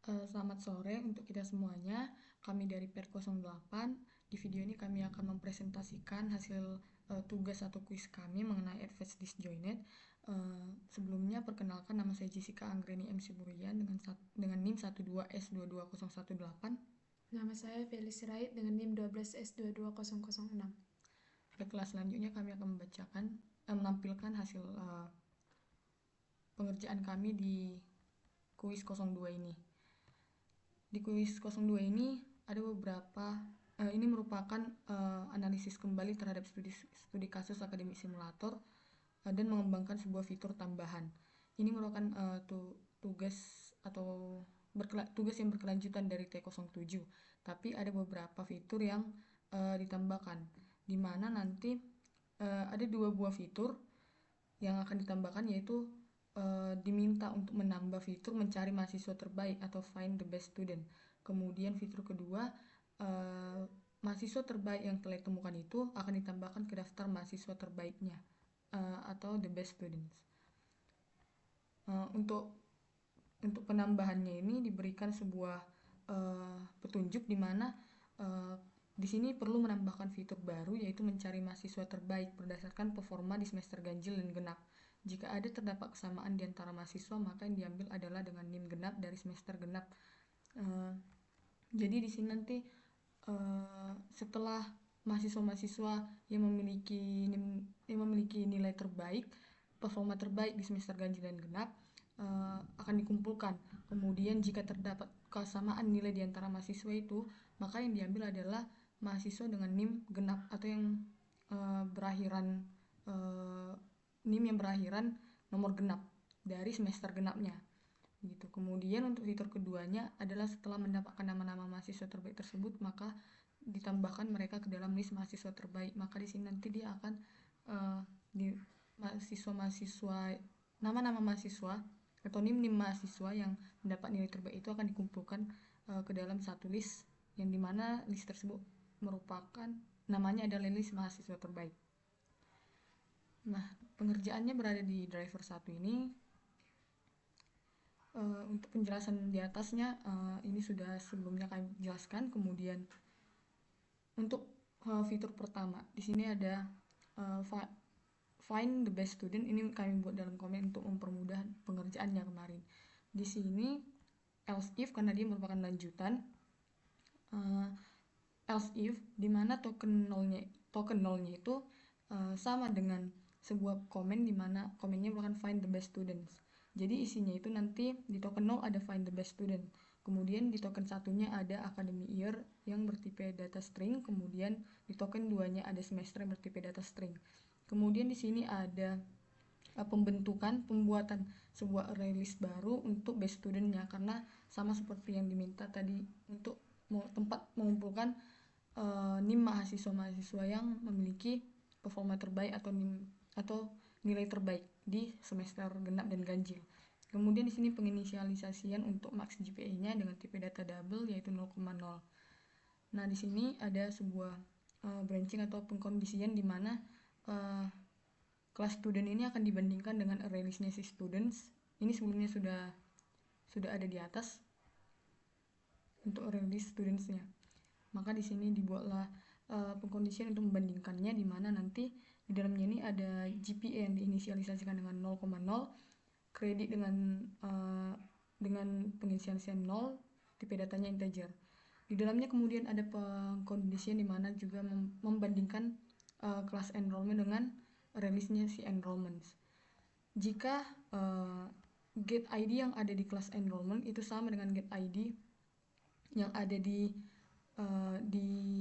Selamat sore untuk kita semuanya. Kami dari PER 08. Di video ini kami akan mempresentasikan hasil tugas atau kuis kami mengenai Advanced Disjointed. Sebelumnya perkenalkan, nama saya Jessica Anggreni M. Siburian dengan NIM 12S22018. Nama saya Felis Sirait dengan NIM 12S22006. Pada kelas selanjutnya kami akan menampilkan hasil pengerjaan kami di kuis 02 ini. Di kuis 02 ini ada beberapa ini merupakan analisis kembali terhadap studi kasus akademik simulator dan mengembangkan sebuah fitur tambahan. Ini merupakan tugas atau tugas yang berkelanjutan dari T07, tapi ada beberapa fitur yang ditambahkan, di mana nanti ada 2 buah fitur yang akan ditambahkan, yaitu diminta untuk menambah fitur mencari mahasiswa terbaik atau find the best student. Kemudian fitur kedua, mahasiswa terbaik yang telah ditemukan itu akan ditambahkan ke daftar mahasiswa terbaiknya atau the best students. Untuk penambahannya ini diberikan sebuah petunjuk di mana di sini perlu menambahkan fitur baru, yaitu mencari mahasiswa terbaik berdasarkan performa di semester ganjil dan genap. Jika terdapat kesamaan di antara mahasiswa, maka yang diambil adalah dengan NIM genap dari semester genap. Jadi di sini nanti setelah mahasiswa-mahasiswa yang memiliki nilai terbaik, performa terbaik di semester ganjil dan genap akan dikumpulkan. Kemudian jika terdapat kesamaan nilai di antara mahasiswa itu, maka yang diambil adalah mahasiswa dengan NIM genap atau yang berakhiran NIM yang berakhiran nomor genap dari semester genapnya gitu. Kemudian untuk fitur keduanya adalah setelah mendapatkan nama-nama mahasiswa terbaik tersebut, maka ditambahkan mereka ke dalam list mahasiswa terbaik. Maka di sini nanti dia akan di mahasiswa nama-nama mahasiswa atau NIM mahasiswa yang mendapat nilai terbaik itu akan dikumpulkan ke dalam satu list, yang dimana list tersebut merupakan namanya adalah list mahasiswa terbaik. Nah, pengerjaannya berada di driver 1 ini. Untuk penjelasan di atasnya ini sudah sebelumnya kami jelaskan. Kemudian untuk fitur pertama di sini ada find the best student. Ini kami buat dalam komen untuk mempermudah pengerjaannya kemarin. Di sini else if karena dia merupakan lanjutan. Else if dimana token nolnya itu sama dengan sebuah komen, dimana komennya merupakan find the best students. Jadi isinya itu nanti di token 0 ada find the best student, kemudian di token satunya ada academy year yang bertipe data string, kemudian di token 2-nya ada semester yang bertipe data string. Kemudian di sini ada pembuatan sebuah array list baru untuk best studentnya, karena sama seperti yang diminta tadi untuk tempat mengumpulkan NIM mahasiswa-mahasiswa yang memiliki performa terbaik atau nilai terbaik di semester genap dan ganjil. Kemudian di sini penginisialisasian untuk max GPA-nya dengan tipe data double yaitu 0,0. Nah, di sini ada sebuah branching atau pengkondisian di mana kelas student ini akan dibandingkan dengan array list-nya si students. Ini sebelumnya sudah ada di atas untuk array list students-nya. Maka di sini dibuatlah pengkondisian untuk membandingkannya, di mana nanti di dalamnya ini ada GPA yang diinisialisasikan dengan 0,0, kredit dengan penginisialisasian 0, tipe datanya integer. Di dalamnya kemudian ada pengkondisian di mana juga membandingkan kelas enrollment dengan rilisnya si enrollments. Jika get ID yang ada di kelas enrollment itu sama dengan get ID yang ada di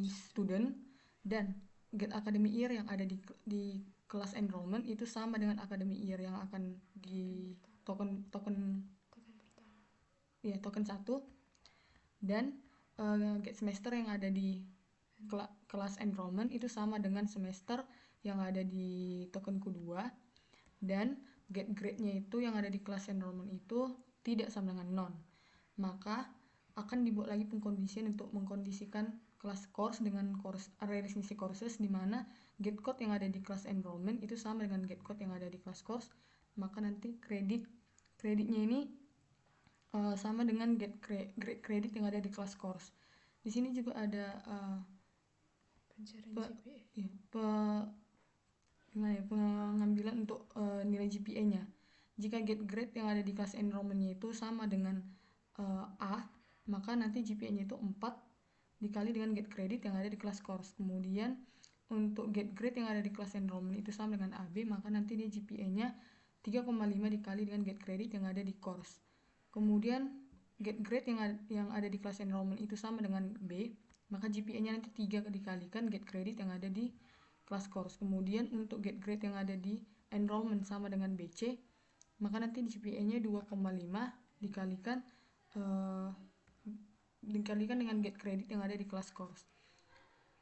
student, dan get academic year yang ada di kelas enrollment itu sama dengan academic year yang akan di token token 1, dan get semester yang ada di kelas enrollment itu sama dengan semester yang ada di token kedua, dan get grade-nya itu yang ada di kelas enrollment itu tidak sama dengan none. Maka akan dibuat lagi pengkondisian untuk mengkondisikan kelas course dengan course array list courses, di mana get code yang ada di kelas enrollment itu sama dengan get code yang ada di kelas course. Maka nanti kreditnya ini sama dengan grade credit yang ada di kelas course. Di sini juga ada Pencarian GPA. pengambilan untuk nilai GPA-nya. Jika get grade yang ada di kelas enrollment-nya itu sama dengan A, maka nanti GPA-nya itu 4 dikali dengan get credit yang ada di kelas course. Kemudian untuk get grade yang ada di kelas enrollment itu sama dengan AB, maka nanti dia GPA-nya 3,5 dikali dengan get credit yang ada di course. Kemudian get grade yang ada di kelas enrollment itu sama dengan B, maka GPA-nya nanti 3 dikalikan get credit yang ada di kelas course. Kemudian untuk get grade yang ada di enrollment sama dengan BC, maka nanti GPA-nya 2,5 dikalikan dengan get credit yang ada di kelas course.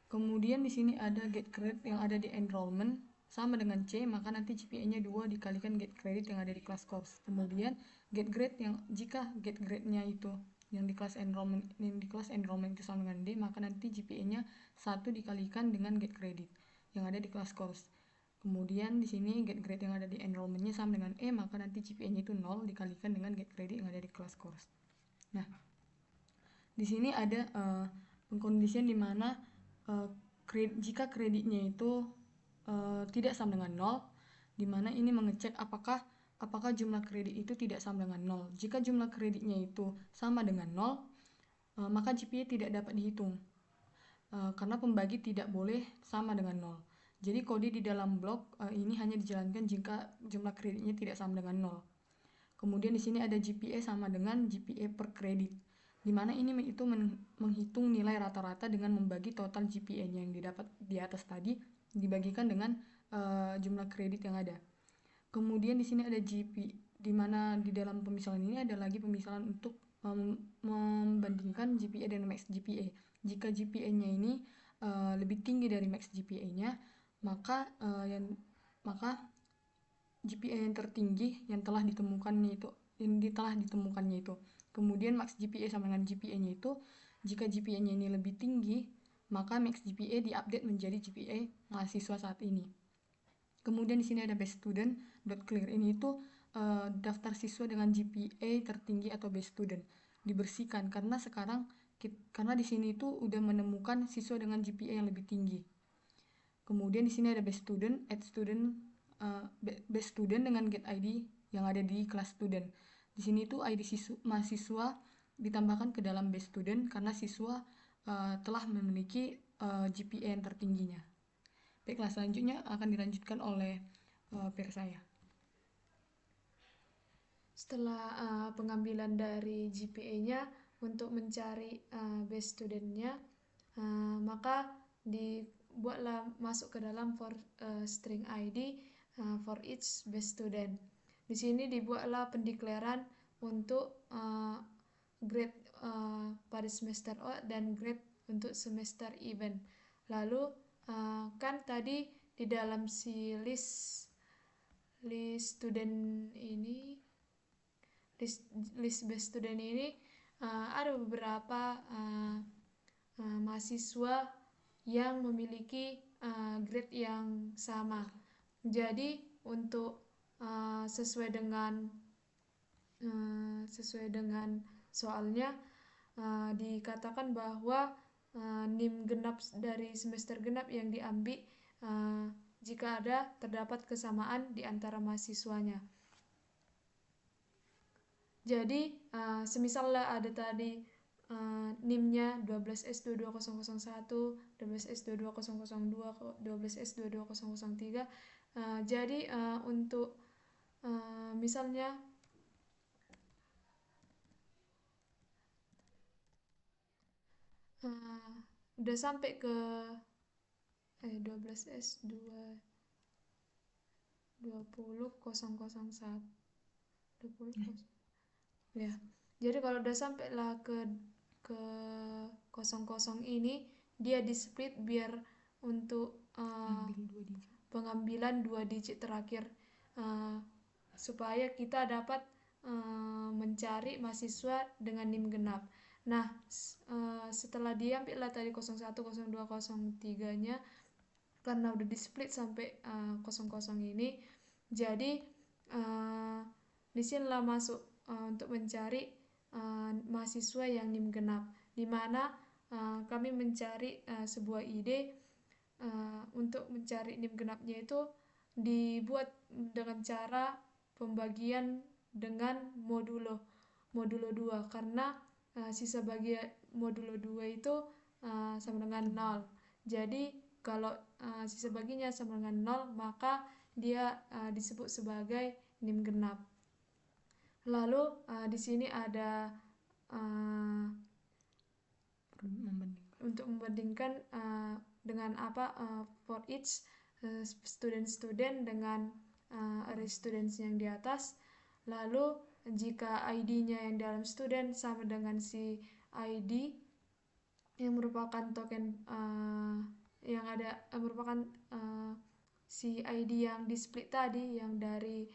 Kemudian di sini ada get grade yang ada di enrollment sama dengan C, maka nanti GPA-nya 2 dikalikan get credit yang ada di kelas course. Kemudian get grade jika get grade-nya itu yang di kelas enrollment itu sama dengan D, maka nanti GPA-nya 1 dikalikan dengan get credit yang ada di kelas course. Kemudian di sini get grade yang ada di enrollment-nya sama dengan E, maka nanti GPA-nya itu 0 dikalikan dengan get credit yang ada di kelas course. Nah, di sini ada pengkondisian di mana jika kreditnya itu tidak sama dengan 0, di mana ini mengecek apakah jumlah kredit itu tidak sama dengan 0. Jika jumlah kreditnya itu sama dengan 0, maka GPA tidak dapat dihitung. Karena pembagi tidak boleh sama dengan 0. Jadi kode di dalam blok ini hanya dijalankan jika jumlah kreditnya tidak sama dengan 0. Kemudian di sini ada GPA sama dengan GPA per kredit, di mana ini itu menghitung nilai rata-rata dengan membagi total GPA-nya yang didapat di atas tadi dibagikan dengan jumlah kredit yang ada. Kemudian di sini ada di mana di dalam pemisahan ini ada lagi pemisahan untuk membandingkan GPA dan max GPA. Jika GPA-nya ini lebih tinggi dari max GPA-nya, maka GPA yang tertinggi yang telah ditemukannya itu. Kemudian max GPA sama dengan GPA-nya itu, jika GPA-nya ini lebih tinggi, maka max GPA diupdate menjadi GPA mahasiswa saat ini. Kemudian di sini ada best student .clear, ini itu daftar siswa dengan GPA tertinggi atau best student dibersihkan karena di sini itu udah menemukan siswa dengan GPA yang lebih tinggi. Kemudian di sini ada best student, best student dengan get ID yang ada di kelas student. Di sini itu ID mahasiswa ditambahkan ke dalam best student karena siswa telah memiliki GPA yang tertingginya. Baiklah, selanjutnya akan dilanjutkan oleh peer saya. Setelah pengambilan dari GPA-nya untuk mencari best student-nya, maka dibuatlah masuk ke dalam for string ID for each best student. Di sini dibuatlah pendeklaran untuk grade pada semester O dan grade untuk semester event. Lalu kan tadi di dalam si list student ini, list best student ini ada beberapa mahasiswa yang memiliki grade yang sama. Jadi untuk sesuai dengan soalnya dikatakan bahwa NIM genap dari semester genap yang diambil jika terdapat kesamaan di antara mahasiswanya. Jadi semisal ada tadi NIM-nya 12S22001, 12S22002, 12S22003. Jadi untuk misalnya udah sampai ke 12S2 20001 ya. Jadi kalau udah sampai lah ke 00 ini, dia di split biar untuk pengambilan 2 digit terakhir supaya kita dapat mencari mahasiswa dengan NIM genap. Nah, setelah diambil lah tadi 01, 02, 03 nya karena udah di split sampai 00 ini, jadi disinilah masuk untuk mencari mahasiswa yang NIM genap, di mana kami mencari sebuah ide untuk mencari NIM genapnya itu dibuat dengan cara pembagian dengan modulo 2 karena sisa bagi modulo 2 itu sama dengan 0. Jadi kalau sisa baginya sama dengan 0 maka dia disebut sebagai NIM genap. Lalu di sini ada untuk membandingkan dengan for each student dengan array students yang di atas. Lalu jika ID-nya yang dalam student sama dengan si ID yang merupakan token yang ada merupakan si ID yang di split tadi yang dari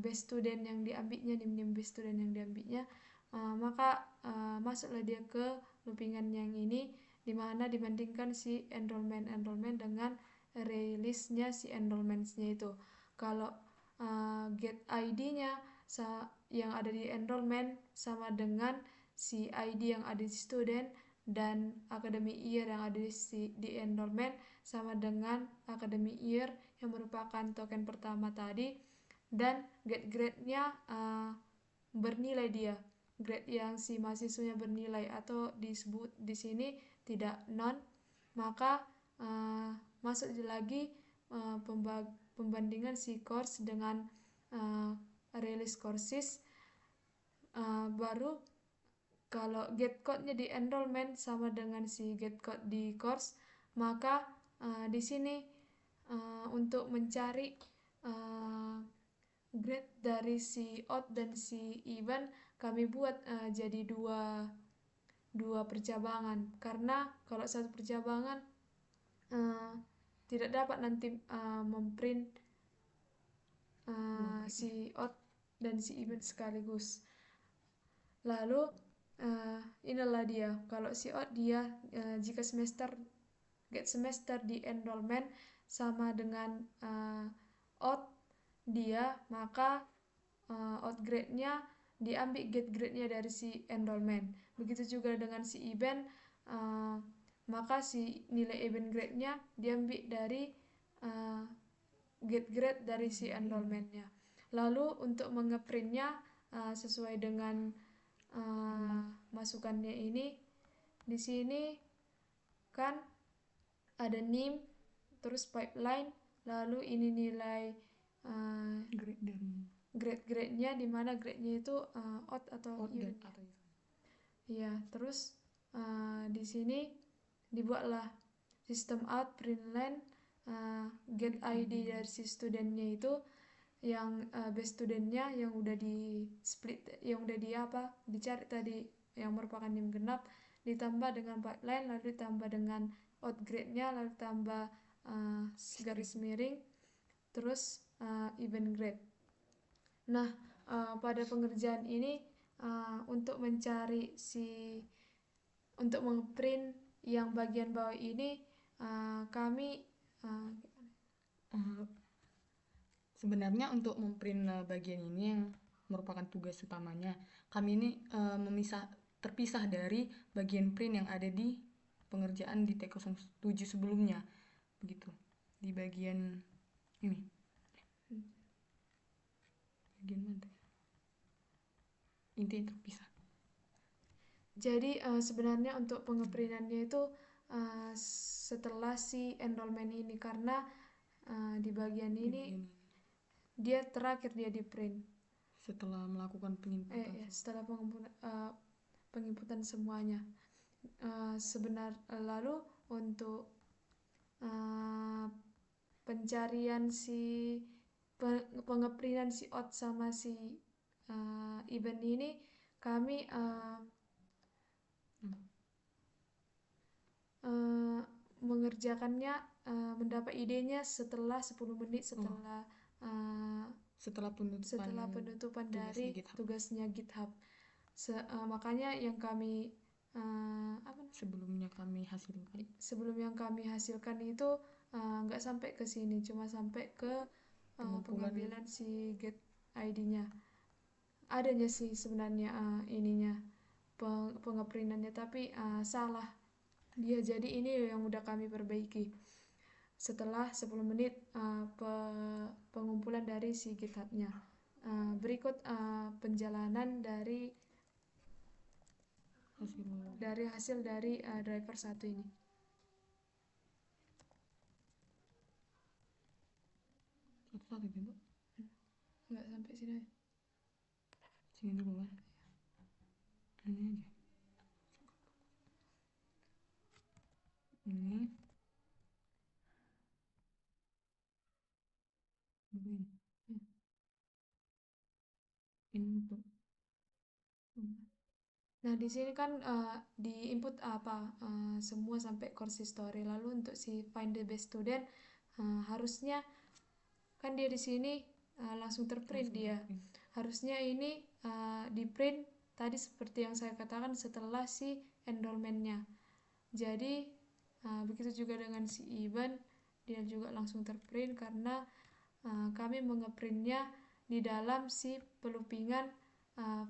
base student yang diambilnya, nim base student yang diambilnya, maka masuklah dia ke loopingan yang ini, dimana dibandingkan si enrollment dengan release-nya si enrollment-nya itu. Kalau get ID-nya yang ada di enrollment sama dengan si ID yang ada di student, dan academic year yang ada di enrollment sama dengan academic year yang merupakan token pertama tadi, dan get grade-nya bernilai dia, grade yang si mahasiswanya bernilai atau disebut di sini tidak non, maka masuk lagi pembandingan si course dengan release courses. Baru kalau get code-nya di enrollment sama dengan si get code di course, maka di sini untuk mencari grade dari si odd dan si even kami buat jadi dua percabangan, karena kalau satu percabangan tidak dapat nanti memprint si odd dan si even sekaligus. Lalu inilah dia, kalau si odd dia jika get semester di enrollment sama dengan odd dia, maka odd grade-nya diambil get grade-nya dari si enrollment. Begitu juga dengan si event, maka si nilai event grade-nya diambil dari get grade dari si enrollment-nya. Lalu untuk mengeprintnya sesuai dengan masukannya ini, di sini kan ada NIM, terus pipeline, lalu ini nilai grade-nya, dimana grade-nya itu odd atau even. Ya, terus di sini dibuatlah sistem out println get ID dari si studentnya itu yang base studentnya yang udah di split, yang udah dicari tadi yang merupakan NIM genap, ditambah dengan pipeline, lalu ditambah dengan odd grade-nya, lalu tambah garis miring, terus even grade. Nah, pada pengerjaan ini untuk mencari untuk ngeprint yang bagian bawah ini, kami sebenarnya untuk memprint bagian ini yang merupakan tugas utamanya, kami ini terpisah dari bagian print yang ada di pengerjaan di T07 sebelumnya, begitu. Di bagian ini. Bagian mana? Intinya terpisah. Jadi sebenarnya untuk pengeprintannya itu setelah si enrollment ini, karena di bagian ini dia terakhir dia di print setelah melakukan penginputan. Setelah penginputan semuanya. Lalu untuk pencarian si pengeprintan si odd sama si event ini, kami mengerjakannya, mendapat idenya setelah 10 menit setelah penutupan dari tugasnya GitHub. Makanya yang kami sebelum yang kami hasilkan itu nggak sampai ke sini, cuma sampai ke pengambilan si get ID-nya. adanya sih sebenarnya ininya pengeprintannya, tapi salah dia. Jadi ini yang udah kami perbaiki setelah 10 menit pengumpulan dari si GitHub-nya. Berikut penjalanan dari hasil dari driver 1 ini. Satu-satu gitu. Nggak sampai sini. Sini dulu kan. Ini aja. Ini. Begini. Input. Nah, di sini kan di input semua sampai course history. Lalu untuk si find the best student harusnya kan dia di sini langsung terprint dia. Harusnya ini di print tadi seperti yang saya katakan setelah si enrollment-nya. Jadi begitu juga dengan si event, dia juga langsung terprint karena kami mengeprintnya di dalam si pelupingan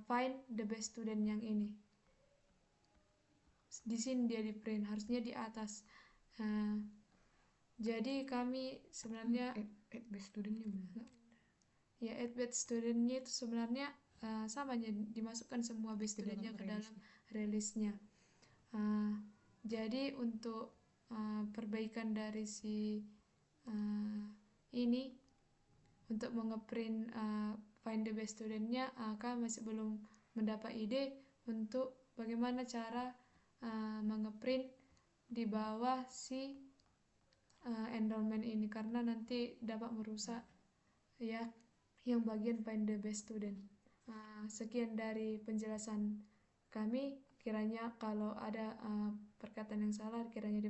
find the best student yang ini. Di sini dia di print, harusnya di atas. Jadi kami sebenarnya add best studentnya benar. Ya, add best studentnya itu sebenarnya sama aja, dimasukkan semua best studentnya ke dalam rilisnya. Jadi untuk perbaikan dari si ini untuk mengeprint find the best studentnya, kami masih belum mendapat ide untuk bagaimana cara mengeprint di bawah si enrollment ini, karena nanti dapat merusak ya yang bagian find the best student. Sekian dari penjelasan kami. Kiranya kalau ada perkataan yang salah kiranya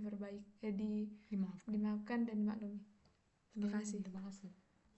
dimaafkan dan dimaklumi. Terima kasih.